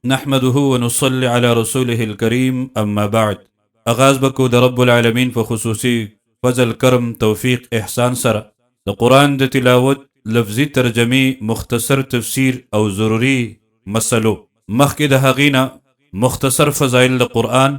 نحمده ونصلي على رسوله الكريم اما بعد. آغاز بکو د رب العالمین په خصوصي فضل کرم توفیق احسان سره د قرآن د تلاوت لفظي ترجمه مختصر تفسیر او ضروری مسلو مخکې د هغینا مختصر فضائل د قرآن،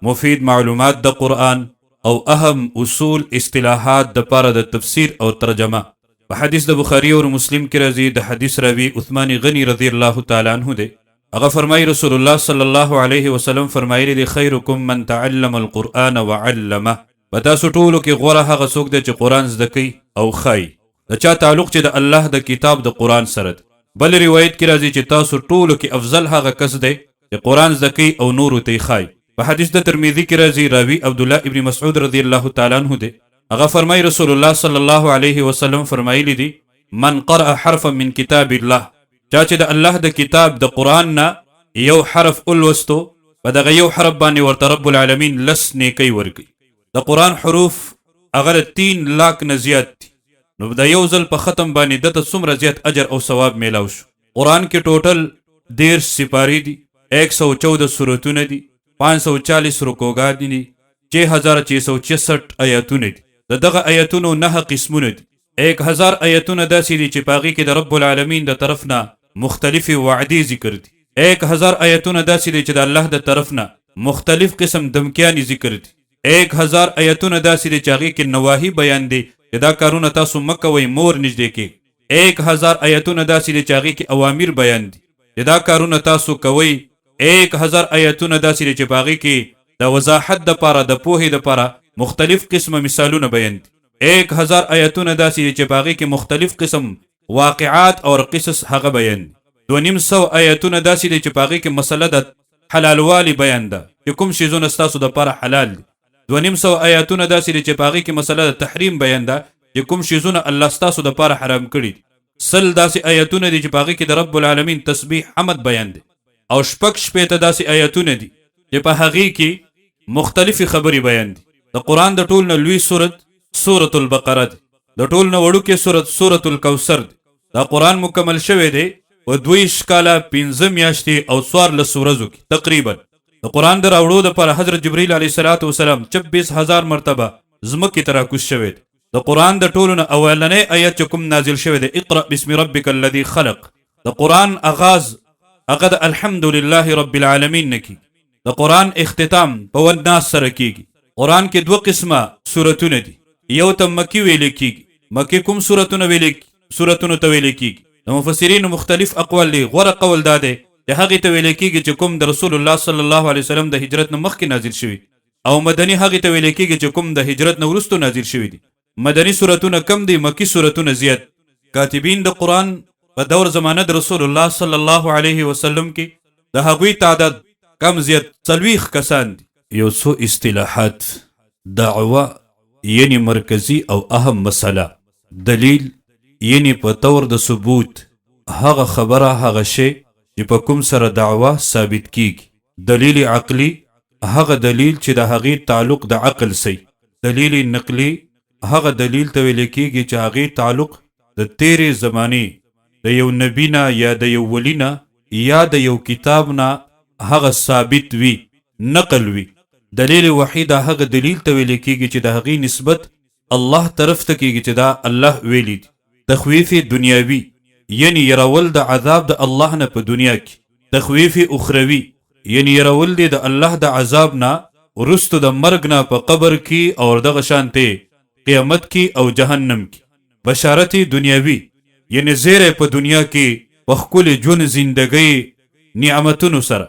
مفید معلومات د قرآن او اهم اصول اصطلاحات د پاره د تفسیر او ترجمه. په حدیث د بخاری او مسلم کې راځي د حدیث راوی عثمان غنی رضی الله تعالی عنہ دی. هغه فرمای رسول الله صلی الله علیه وسلم فرمایلی دی خیرکم من تعلم القرآن وعلمه. په تاسو ټولو کې غوره هغه څوک دی چې قرآن زده کوي او ښایي. د چا تعلق چې د الله د کتاب د قرآن سره دی. بل روایت کې راځي چې تاسو ټولو کې افضل هغه کس دی چې قرآن زده کوي او نورو ته یې ښایي. په حدیث د ترمذی کې راځي راوی عبدالله ابن مسعود رضی الله تعالی عنہ دی. هغه فرمای رسول الله صلی الله علیه وسلم فرمایلی دی من قرأ حرفا من کتاب الله، چا چې د الله د کتاب د قرآن نه یو حرف الوستو په دغه یو حرف باندې ورته رب العالمین لس نیکی ورکي. د قرآن حروف اگر 3 لاک نه زیات دي، نو د یو ځل په ختم باندې دته څومره زیات اجر او ثواب میلاو شو. قرآن کې ټوټل 13 سپاری دي، 114 سورتونه دي، 540 رکوګان دي، 6666 آیاتونه دي. دغه آیاتونو 9 قسمونه دي. 1000 آیاتونه داسې دي چې پاغي کې د رب العالمین د طرف نه مختلفي وعدې ذکر دي. 1000 آیاتونه داسې دي چې د الله د طرف نه مختلف قسم دمکیانی ذکر دي. 1000 آیاتونه داسې دي چې هغې کې نواهی بیان دي چې دا کارونه تاسو مه کوئ، مور نږدې کېږي. 1000 آیاتونه داسې دي چې هغې کې اوامر بیان دي چې دا کارونه تاسو کوئ. 1000 آیاتونه داسې دي چې په هغې کې د وضاحت دپاره د پوهې دپاره مختلف قسم مثالونه بیان دي. 1000 آیاتونه داسې دي چې په هغې کې مختلف قسم واقعات او قصص هغه بیان دي. 200 آیاتونه داسې دي چې په هغې کې مسله د حلالوالي بیان ده چې کوم شیزونه ستاسو دپاره حلال دي. 200 آیاتونه داسې دي چې په هغې کې مسله د تحریم بیان ده چې کوم شیزونه الله ستاسو دپاره حرام کړي دي. 100 داسې آیاتونه دي چې په هغې کې د رب العالمین تسبیح حمد بیان دي. او 6 داسې آیاتونه دي چې په هغې کې مختلفې خبرې بیان دي. د قرآن د ټول نه لوی صورت سورة البقره دی. د ټول نه وړوکې صورت سورة الکوثر دی. دا قرآن مکمل شوی دی په 22 کاله 15 میاشتې او 14 ورځو کې تقریبا. د قرآن د راوړو دپاره حضرت جبرئیل علیه السلام 26,000 مرتبه ځمکې ته راکوز شوی دی. د قرآن د ټولو نه اولنی آیت چې کوم نازل شوی دی اقرأ بسم ربک الذي خلق. د قرآن آغاز هغه د الحمدلله رب العالمین نه کیږي. د قرآن اختتام په والناس سره کیږي. قرآن کې 2 قسمه سورتونه دي. یو ته مکی ویل کیږي. مکی کوم سورتونه ته ویل کیږي. د مفسرینو مختلف اقوال دي. غوره قول دا دی چې هغې ته ویل کیږي چې کوم د رسول الله صلی الله علیه وسلم د هجرت نه مخکې نازل شوي، او مدني هغې ته ویل کیږي چې کوم د هجرت نه وروسته نازل شوي دي. مدني سورتونه کم دي، مکی سورتونه زیات. کاتبین د قرآن په دور زمانه د رسول الله صلی الله علیه وسلم کې د هغوی تعداد کم زیات 40 کسان دي. یو څو اصطلاحات: دعوه یعنی مرکزی او اهم مسئله، دلیل یعنی په طور د ثبوت هغه خبره هغه شی چې په کوم سره دعوه ثابت کیږي. دلیل عقلی هغه دلیل چې د هغې تعلق د عقل سي. دلیل نقلی هغه دلیل ته ویل کیږي چې هغې تعلق د تیرې زمانې د یو نبی نه یا د یو ولی نه یا د یو کتاب نه هغه ثابت وي، نقل وي. دلیل وحید هغه دلیل ته ویل کیږي چې د هغې نسبت الله طرف ته کیږي چې دا الله ویلی دي. تخویف دنیاوی یعنی يرول د عذاب د الله نه په دنیا کې. تخویف اخروی یعنی يرول د الله د عذاب نه ورستو د مرګ نه په قبر کې او دغه شانته قیامت کې او جهنم کې. بشارت دنیاوی یعنی زیره په دنیا کې په خپل ژوند زندګۍ نعمتونو سره.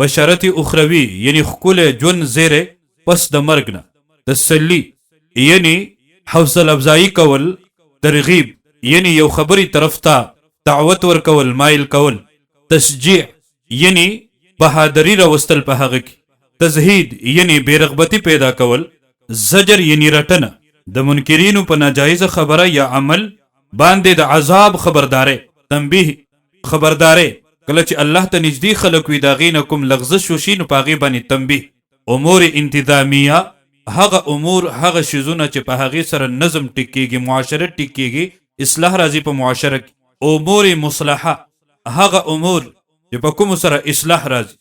بشارت اخروی یعنی خپل ژوند زیره پس د مرګ نه. تسلی یعنی حوصله افزایی کول. ترغیب یعنی یو خبری طرف ته دعوت ورکول، مایل کول. تشجیع یعنی بهادری راوستل په هغه کې. تزهید یعنی بیرغبتی پیدا کول. زجر یعنی رټنه د منکرینو په ناجایز خبره یا عمل باندې د عذاب خبرداري. تنبیه خبرداري کله چې الله ته نږدې خلک وي د هغې نه کوم لغزش وشي نو په هغې باندې تنبیه. امور انتظامیه هغه امور هغه شیزونه چې په هغې سره نظم ټیک کیږي، معاشرت ټیک کیږي، اصلاح راځي په معاشره کې. امور مصلحه هغه امور چې په کوم سره اصلاح راځي